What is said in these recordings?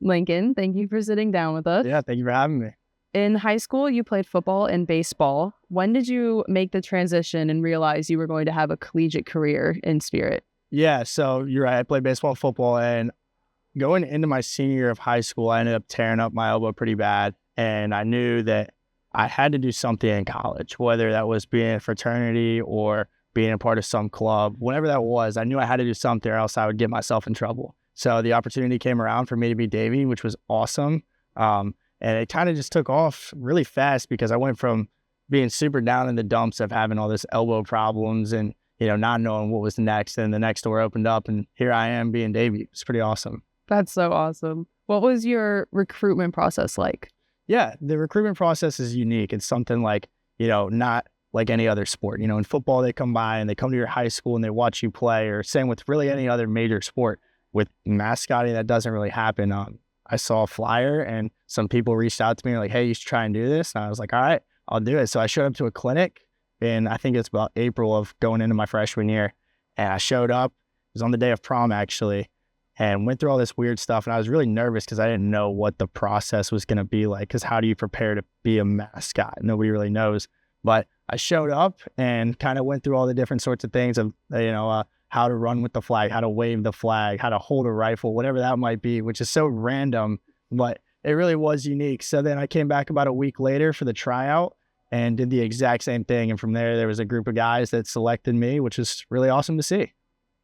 Lincoln, thank you for sitting down with us. Yeah, thank you for having me. In high school, you played football and baseball. When did you make the transition and realize you were going to have a collegiate career in spirit? Yeah, so you're right. I played baseball and football, and going into my senior year of high school, I ended up tearing up my elbow pretty bad. And I knew that I had to do something in college, whether that was being in a fraternity or being a part of some club, whatever that was. I knew I had to do something or else I would get myself in trouble. So the opportunity came around for me to be Davy, which was awesome. And it kind of just took off really fast because I went from being super down in the dumps of having all this elbow problems and, not knowing what was next. And the next door opened up and here I am being Davy. It's pretty awesome. That's so awesome. What was your recruitment process like? Yeah, the recruitment process is unique. It's something like, not like any other sport. In football, they come by and they come to your high school and they watch you play, or same with really any other major sport. With mascotting, that doesn't really happen. I saw a flyer and some people reached out to me like, hey, you should try and do this. And I was like, all right, I'll do it. So I showed up to a clinic and I think it's about April of going into my freshman year. And I showed up, it was on the day of prom actually, and went through all this weird stuff. And I was really nervous because I didn't know what the process was going to be like. Because how do you prepare to be a mascot? Nobody really knows. But I showed up and kind of went through all the different sorts of things of, how to run with the flag, how to wave the flag, how to hold a rifle, whatever that might be, which is so random, but it really was unique. So then I came back about a week later for the tryout and did the exact same thing. And from there was a group of guys that selected me, which is really awesome to see.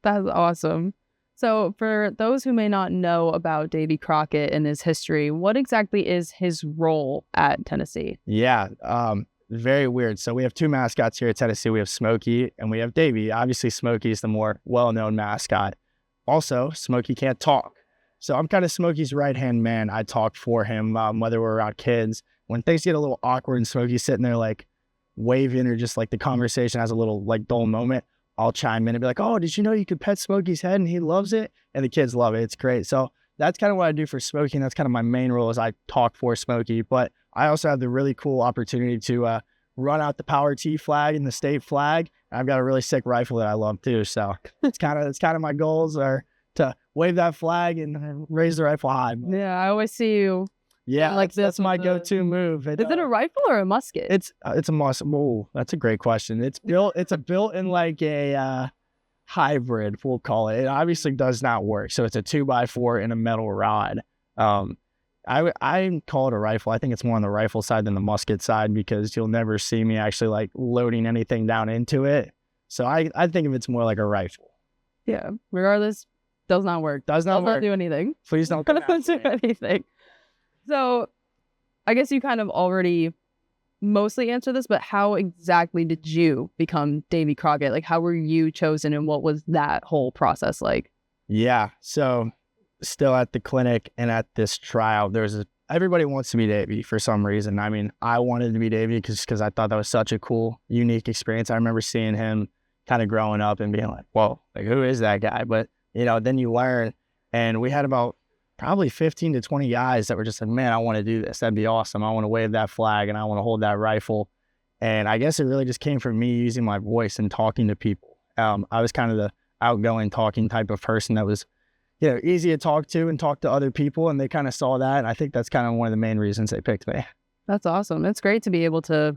That's awesome. So for those who may not know about Davy Crockett and his history, what exactly is his role at Tennessee? Yeah, very weird. So we have two mascots here at Tennessee. We have Smokey and we have Davy. Obviously, Smokey is the more well-known mascot. Also, Smokey can't talk. So I'm kind of Smokey's right-hand man. I talk for him, whether we're around kids. When things get a little awkward and Smokey's sitting there like waving or just like the conversation has a little like dull moment, I'll chime in and be like, oh, did you know you could pet Smokey's head and he loves it? And the kids love it. It's great. So that's kind of what I do for Smokey. And that's kind of my main role is I talk for Smokey. But I also have the really cool opportunity to run out the Power T flag and the state flag. I've got a really sick rifle that I love too. So it's kind of my goals are to wave that flag and raise the rifle high. Yeah, I always see you. Yeah, like that's my go-to move. Is it a rifle or a musket? It's a musket. Oh, that's a great question. It's built in like a hybrid, we'll call it. It obviously does not work. So it's a 2x4 and a metal rod. I call it a rifle. I think it's more on the rifle side than the musket side because you'll never see me actually like loading anything down into it. So I think of it's more like a rifle. Yeah. Regardless, does not work. Does not do anything. Please don't do anything. So I guess you kind of already mostly answered this, but how exactly did you become Davy Crockett? Like, how were you chosen and what was that whole process like? Yeah. So still at the clinic and at this trial, everybody wants to be Davy for some reason. I mean, I wanted to be Davy because I thought that was such a cool, unique experience. I remember seeing him kind of growing up and being like, whoa, like who is that guy? But, then you learn. And we had about probably 15 to 20 guys that were just like, man, I want to do this. That'd be awesome. I want to wave that flag and I want to hold that rifle. And I guess it really just came from me using my voice and talking to people. I was kind of the outgoing talking type of person that was, easy to talk to and talk to other people. And they kind of saw that. And I think that's kind of one of the main reasons they picked me. That's awesome. It's great to be able to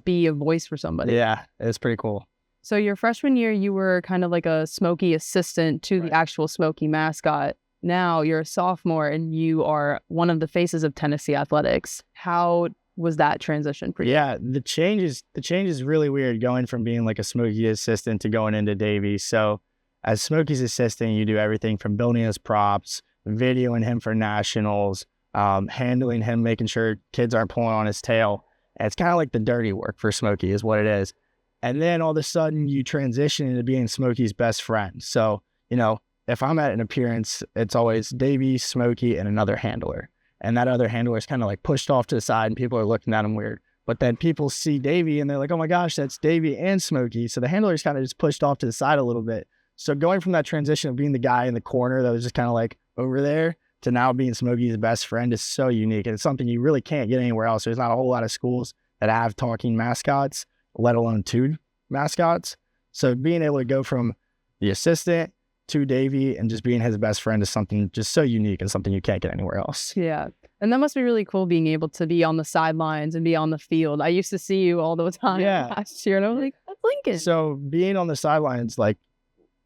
be a voice for somebody. Yeah, it's pretty cool. So your freshman year, you were kind of like a Smokey assistant to the actual Smokey mascot. Now you're a sophomore and you are one of the faces of Tennessee athletics. How was that transition for you? Yeah, the change is really weird going from being like a Smokey assistant to going into Davy. So as Smokey's assistant, you do everything from building his props, videoing him for nationals, handling him, making sure kids aren't pulling on his tail. And it's kind of like the dirty work for Smokey is what it is. And then all of a sudden you transition into being Smokey's best friend. So, if I'm at an appearance, it's always Davy, Smokey, and another handler. And that other handler is kind of like pushed off to the side and people are looking at him weird. But then people see Davy and they're like, oh my gosh, that's Davy and Smokey. So the handler is kind of just pushed off to the side a little bit. So going from that transition of being the guy in the corner that was just kind of like over there to now being Smokey's best friend is so unique. And it's something you really can't get anywhere else. There's not a whole lot of schools that have talking mascots, let alone two mascots. So being able to go from the assistant to Davy and just being his best friend is something just so unique and something you can't get anywhere else. Yeah. And that must be really cool being able to be on the sidelines and be on the field. I used to see you all the time last year, and I was like, that's Lincoln. So being on the sidelines, like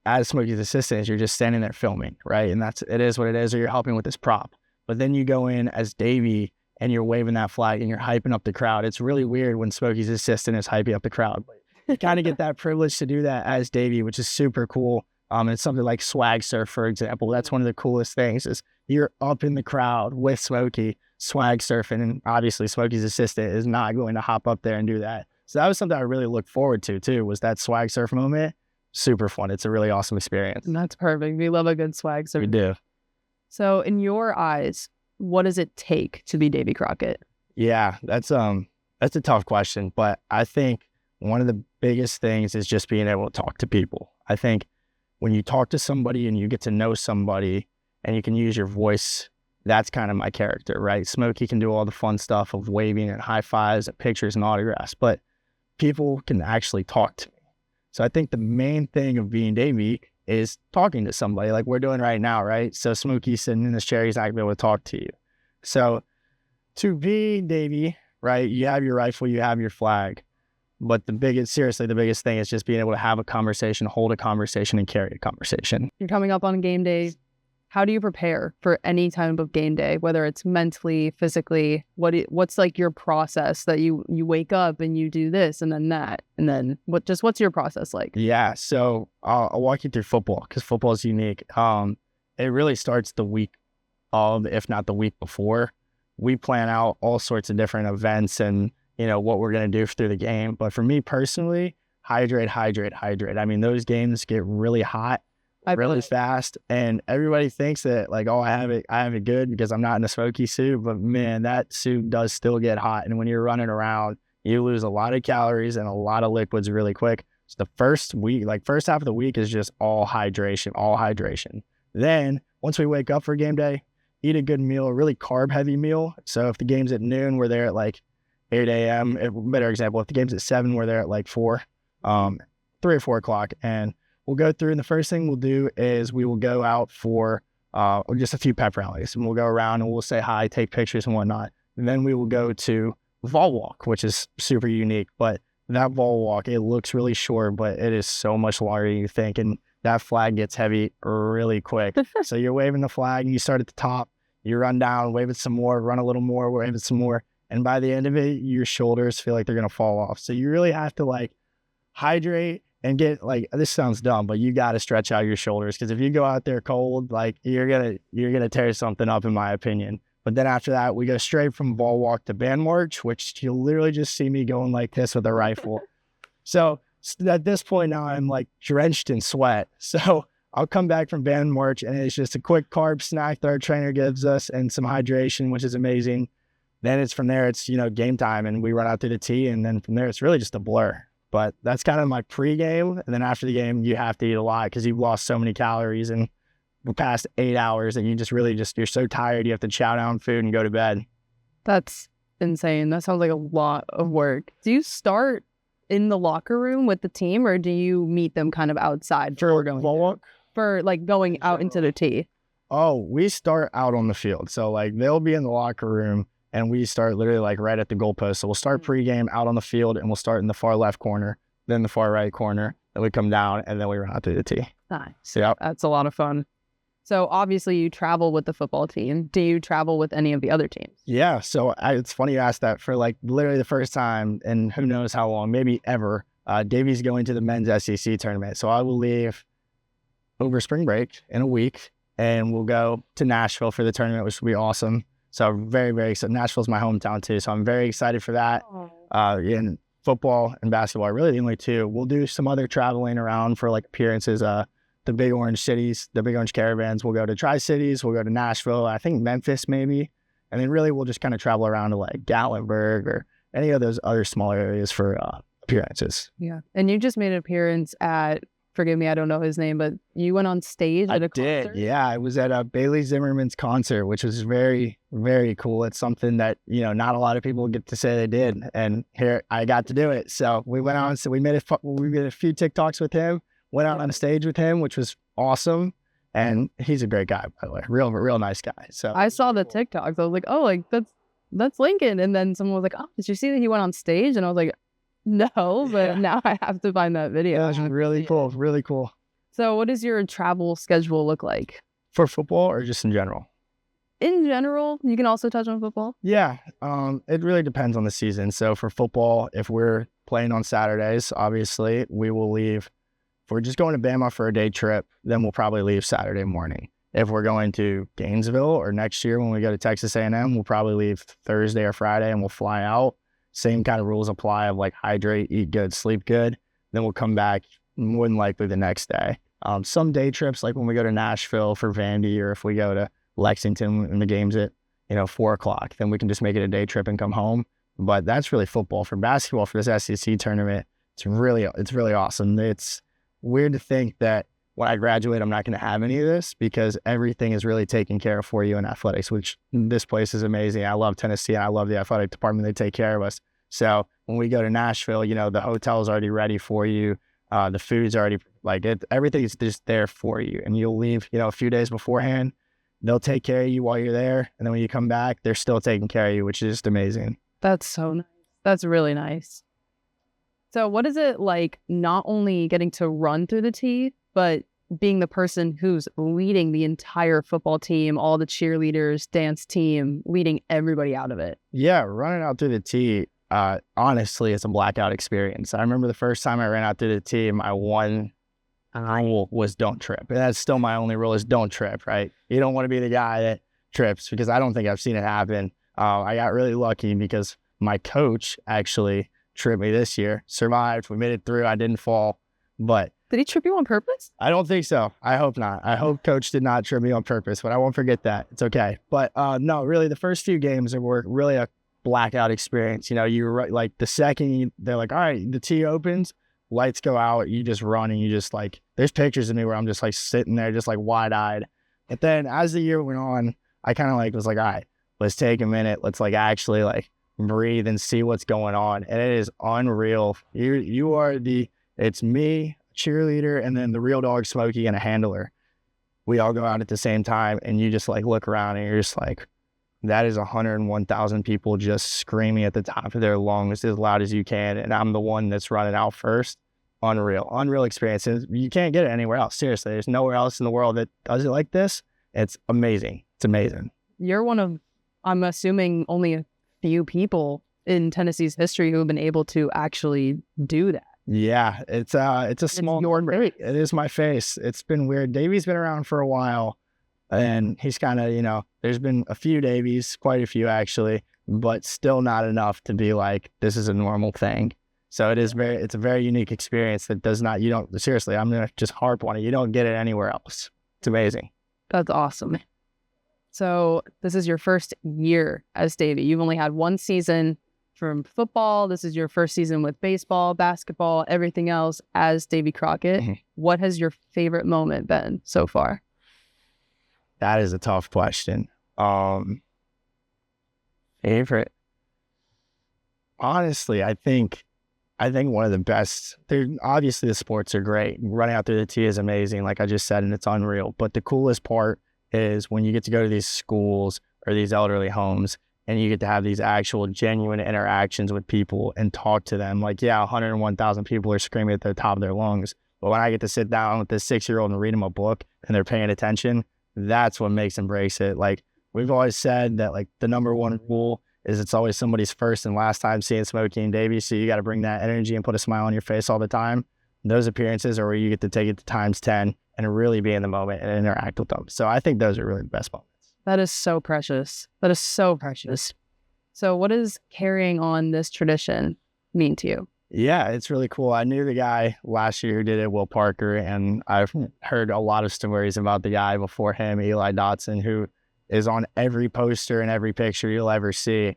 as Smokey's assistant, you're just standing there filming, right? And it is what it is, or you're helping with this prop. But then you go in as Davy and you're waving that flag and you're hyping up the crowd. It's really weird when Smokey's assistant is hyping up the crowd. But you kind of get that privilege to do that as Davy, which is super cool. It's something like swag surf, for example. That's one of the coolest things is you're up in the crowd with Smokey swag surfing. And obviously Smokey's assistant is not going to hop up there and do that. So that was something I really looked forward to too, was that swag surf moment. Super fun. It's a really awesome experience. And that's perfect. We love a good swag surf. We do. So in your eyes, what does it take to be Davy Crockett? Yeah, that's a tough question, but I think one of the biggest things is just being able to talk to people. I think when you talk to somebody and you get to know somebody and you can use your voice, that's kind of my character, right? Smokey can do all the fun stuff of waving and high fives and pictures and autographs, but people can actually talk to me. So I think the main thing of being Davy is talking to somebody like we're doing right now, right? So Smokey's sitting in this chair, he's not gonna be able to talk to you. So to be Davy, right, you have your rifle, you have your flag, but the biggest thing is just being able to have a conversation, hold a conversation, and carry a conversation. You're coming up on game day. How do you prepare for any type of game day, whether it's mentally, physically? What's like your process that you wake up and you do this and then that, and then what's your process like? Yeah, so I'll walk you through football because football is unique. It really starts the week of, if not the week before. We plan out all sorts of different events and what we're gonna do through the game. But for me personally, hydrate. I mean, those games get really hot. Really fast, and everybody thinks that like, oh, I have it good because I'm not in a smoky suit, but man, that suit does still get hot, and when you're running around, you lose a lot of calories and a lot of liquids really quick. So the first half of the week is just all hydration. Then once we wake up for game day, eat a good meal, a really carb heavy meal. So if the game's at noon, we're there at like 8 a.m. Better example, if the game's at 7, we're there at like 3 or 4 o'clock, and we'll go through, and the first thing we'll do is we will go out for just a few pep rallies, and we'll go around and we'll say hi, take pictures and whatnot. And then we will go to Vol Walk, which is super unique. But that Vol Walk, it looks really short, but it is so much longer than you think, and that flag gets heavy really quick. So you're waving the flag, and you start at the top, you run down, wave it some more, run a little more, wave it some more, and by the end of it, your shoulders feel like they're gonna fall off. So you really have to like hydrate and get like, this sounds dumb, but you got to stretch out your shoulders, because if you go out there cold, like you're gonna tear something up, in my opinion. But then after that, we go straight from Ball Walk to Band March, which you'll literally just see me going like this with a rifle. So at this point now, I'm like drenched in sweat. So I'll come back from Band March, and it's just a quick carb snack that our trainer gives us and some hydration, which is amazing. Then it's from there, it's game time, and we run out through the tee, and then from there it's really just a blur. But that's kind of my pregame. And then after the game, you have to eat a lot because you've lost so many calories in the past 8 hours, and you're so tired, you have to chow down food and go to bed. That's insane. That sounds like a lot of work. Do you start in the locker room with the team, or do you meet them kind of outside for going going out into the tee? Oh, we start out on the field. So like they'll be in the locker room, and we start literally like right at the goalpost. So we'll start pregame out on the field, and we'll start in the far left corner, then the far right corner. Then we come down, and then we run out through the tee. Nice. Yep. That's a lot of fun. So obviously you travel with the football team. Do you travel with any of the other teams? Yeah. So it's funny you asked that. For like literally the first time in who knows how long, maybe ever, Davy's going to the men's SEC tournament. So I will leave over spring break in a week, and we'll go to Nashville for the tournament, which will be awesome. So I'm very, very excited. Nashville's my hometown too, so I'm very excited for that. In football and basketball are really the only two. We'll do some other traveling around for like appearances. The big orange cities, the big orange caravans. We'll go to Tri-Cities. We'll go to Nashville. I think Memphis maybe. And then really we'll just kind of travel around to like Gatlinburg or any of those other smaller areas for appearances. Yeah. And you just made an appearance at, forgive me, I don't know his name, but you went on stage at a concert? I did, yeah. I was at Bailey Zimmerman's concert, which was very, very cool. It's something that, not a lot of people get to say they did. And here I got to do it. So we went on, so we made a few TikToks with him, went out on stage with him, which was awesome. And he's a great guy, by the way. Real nice guy. So I saw the TikToks. I was like, oh, like that's Lincoln. And then someone was like, oh, did you see that he went on stage? And I was like, no, but now I have to find that video. Yeah, it was really cool. Really cool. So what does your travel schedule look like? For football or just in general? In general, you can also touch on football. Yeah, it really depends on the season. So for football, if we're playing on Saturdays, obviously we will leave. If we're just going to Bama for a day trip, then we'll probably leave Saturday morning. If we're going to Gainesville or next year when we go to Texas A&M, we'll probably leave Thursday or Friday and we'll fly out. Same kind of rules apply of like hydrate, eat good, sleep good. Then we'll come back more than likely the next day. Some day trips, like when we go to Nashville for Vandy, or if we go to Lexington and the game's at 4:00, then we can just make it a day trip and come home. But that's really football. For basketball, for this SEC tournament, it's really awesome. It's weird to think that when I graduate, I'm not going to have any of this because everything is really taken care of for you in athletics, which this place is amazing. I love Tennessee and I love the athletic department. They take care of us. So when we go to Nashville, the hotel's already ready for you. The food's already everything's just there for you. And you'll leave, a few days beforehand. They'll take care of you while you're there. And then when you come back, they're still taking care of you, which is just amazing. That's so nice. That's really nice. So what is it like not only getting to run through the tee, but being the person who's leading the entire football team, all the cheerleaders, dance team, leading everybody out of it? Yeah, running out through the tee, honestly, it's a blackout experience. I remember the first time I ran out through the tee, my one rule was don't trip. And that's still my only rule is don't trip, right? You don't want to be the guy that trips because I don't think I've seen it happen. I got really lucky because my coach actually tripped me this year, survived, we made it through, I didn't fall, but did he trip you on purpose? I don't think so. I hope not. I hope coach did not trip me on purpose, but I won't forget that. It's okay. But no, really the first few games were really a blackout experience. You were like the second they're like, all right, the tee opens, lights go out, you just run and you just like, there's pictures of me where I'm just like sitting there just like wide-eyed. But then as the year went on, I kind of was like, all right, let's take a minute. Let's actually breathe and see what's going on. And it is unreal. You are it's me, cheerleader, and then the real dog Smokey and a handler. We all go out at the same time and you just look around and you're just like, that is 101,000 people just screaming at the top of their lungs as loud as you can. And I'm the one that's running out first. Unreal experience. And you can't get it anywhere else. Seriously, there's nowhere else in the world that does it like this. It's amazing. It's amazing. You're one of, I'm assuming, only a few people in Tennessee's history who have been able to actually do that. Yeah, it's a small. Your face. It is my face. It's been weird. Davy's been around for a while, and he's kind of there's been a few Davies, quite a few actually, but still not enough to be like this is a normal thing. So it's a very unique experience that seriously, I'm gonna just harp on it. You don't get it anywhere else. It's amazing. That's awesome. So this is your first year as Davy. You've only had one season from football. This is your first season with baseball, basketball, everything else as Davy Crockett. Mm-hmm. What has your favorite moment been so far? That is a tough question. Favorite? Honestly, I think one of the best, obviously the sports are great. Running out through the tee is amazing, like I just said, and it's unreal. But the coolest part is when you get to go to these schools or these elderly homes and you get to have these actual genuine interactions with people and talk to them. 101,000 people are screaming at the top of their lungs. But when I get to sit down with this 6-year-old and read them a book and they're paying attention, that's what makes them embrace it. We've always said that the number one rule is it's always somebody's first and last time seeing Smokey and Davy. So you got to bring that energy and put a smile on your face all the time. Those appearances are where you get to take it to times 10 and really be in the moment and interact with them. So I think those are really the best moments. That is so precious. That is so precious. So what does carrying on this tradition mean to you? Yeah, it's really cool. I knew the guy last year who did it, Will Parker, and I've heard a lot of stories about the guy before him, Eli Dotson, who is on every poster and every picture you'll ever see.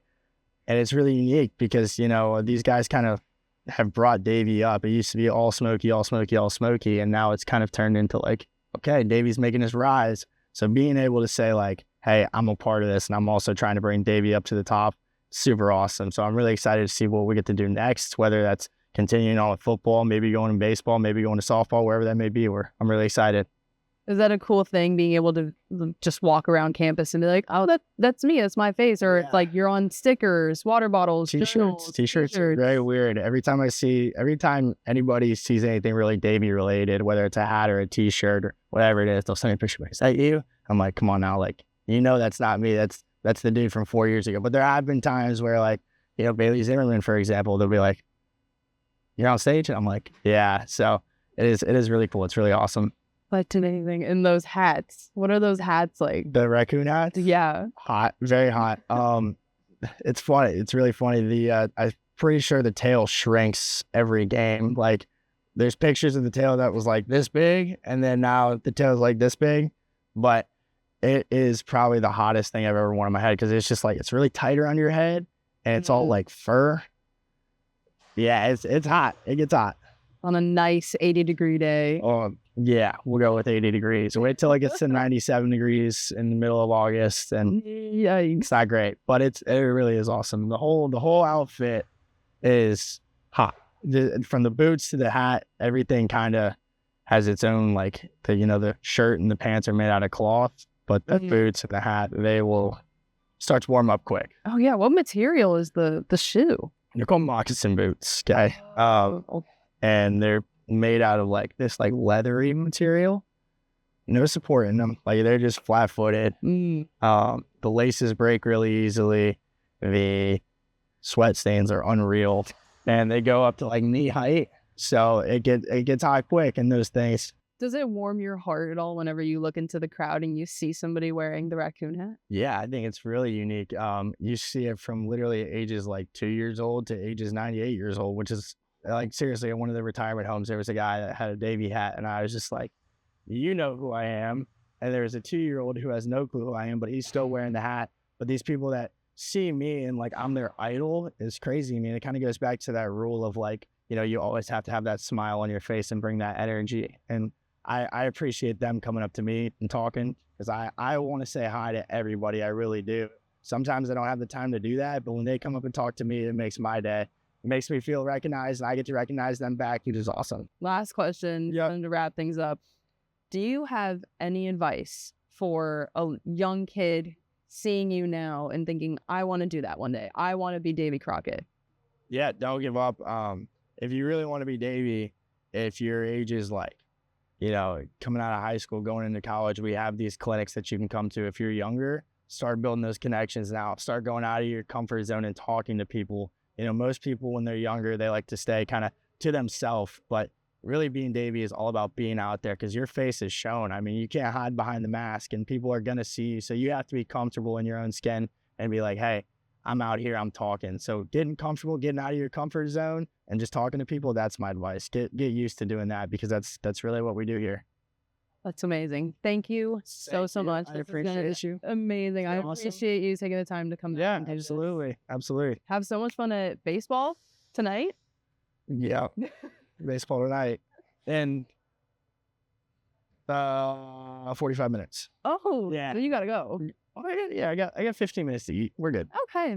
And it's really unique because, these guys kind of have brought Davy up. It used to be all Smokey, all Smokey, all Smokey. And now it's kind of turned into okay, Davy's making his rise. So being able to say hey, I'm a part of this and I'm also trying to bring Davy up to the top, super awesome. So I'm really excited to see what we get to do next, whether that's continuing on with football, maybe going to baseball, maybe going to softball, wherever that may be. I'm really excited. Is that a cool thing, being able to just walk around campus and be like, oh, that's me, that's my face? Or it's like you're on stickers, water bottles, T-shirts are very weird. Every time anybody sees anything really Davy related, whether it's a hat or a T-shirt or whatever it is, they'll send me a picture. Like, is that you? I'm like, come on now, like, that's not me. That's the dude from 4 years ago. But there have been times where, like, Bailey Zimmerman, for example, they'll be like, you're on stage? And I'm like, yeah. So it is really cool. It's really awesome. That's amazing. And those hats, what are those hats like? The raccoon hats? Yeah. Hot, very hot. It's funny. It's really funny. I'm pretty sure the tail shrinks every game. Like, there's pictures of the tail that was like this big, and then now the tail is like this big. But it is probably the hottest thing I've ever worn on my head, because it's just like, it's really tight around your head, and it's all like fur. Yeah, it's hot. It gets hot. On a nice 80-degree day. Yeah, we'll go with 80 degrees. Wait till it gets to 97 degrees in the middle of August, and it's not great, but it really is awesome. The whole outfit is hot. From the boots to the hat, everything kind of has its own, like, the shirt and the pants are made out of cloth, but the boots and the hat, they will start to warm up quick. Oh yeah, what material is the shoe? They're called moccasin boots, guy. And they're made out of like this like leathery material. No support in them. Like, they're just flat-footed. The laces break really easily. The sweat stains are unreal, and they go up to like knee height. So it gets hot quick in those things. Does it warm your heart at all whenever you look into the crowd and you see somebody wearing the raccoon hat? Yeah, I think it's really unique. You see it from literally ages like 2 years old to ages 98 years old, which is, like, seriously, at one of the retirement homes, there was a guy that had a Davy hat, and I was just like, you know who I am. And there's a 2-year-old who has no clue who I am, but he's still wearing the hat. But these people that see me and like I'm their idol is crazy. I mean, it kind of goes back to that rule of like, you always have to have that smile on your face and bring that energy. And I appreciate them coming up to me and talking, because I want to say hi to everybody. I really do. Sometimes I don't have the time to do that, but when they come up and talk to me, it makes my day. It makes me feel recognized, and I get to recognize them back, which is awesome. Last question, to wrap things up. Do you have any advice for a young kid seeing you now and thinking, I want to do that one day? I want to be Davy Crockett. Yeah, don't give up. If you really want to be Davy, if your age is like, coming out of high school, going into college, we have these clinics that you can come to. If you're younger, start building those connections now. Start going out of your comfort zone and talking to people. Most people when they're younger, they like to stay kind of to themselves, but really being Davy is all about being out there, because your face is shown. I mean, you can't hide behind the mask, and people are going to see you. So you have to be comfortable in your own skin and be like, hey, I'm out here, I'm talking. So getting comfortable, getting out of your comfort zone and just talking to people, that's my advice. Get used to doing that, because that's really what we do here. That's amazing. Thank you so much. I appreciate you. Amazing. I appreciate you taking the time to come. Yeah, absolutely. Absolutely. Have so much fun at baseball tonight. Yeah. Baseball tonight in 45 minutes. Oh, yeah. So you got to go. Yeah, I got 15 minutes to eat. We're good. Okay.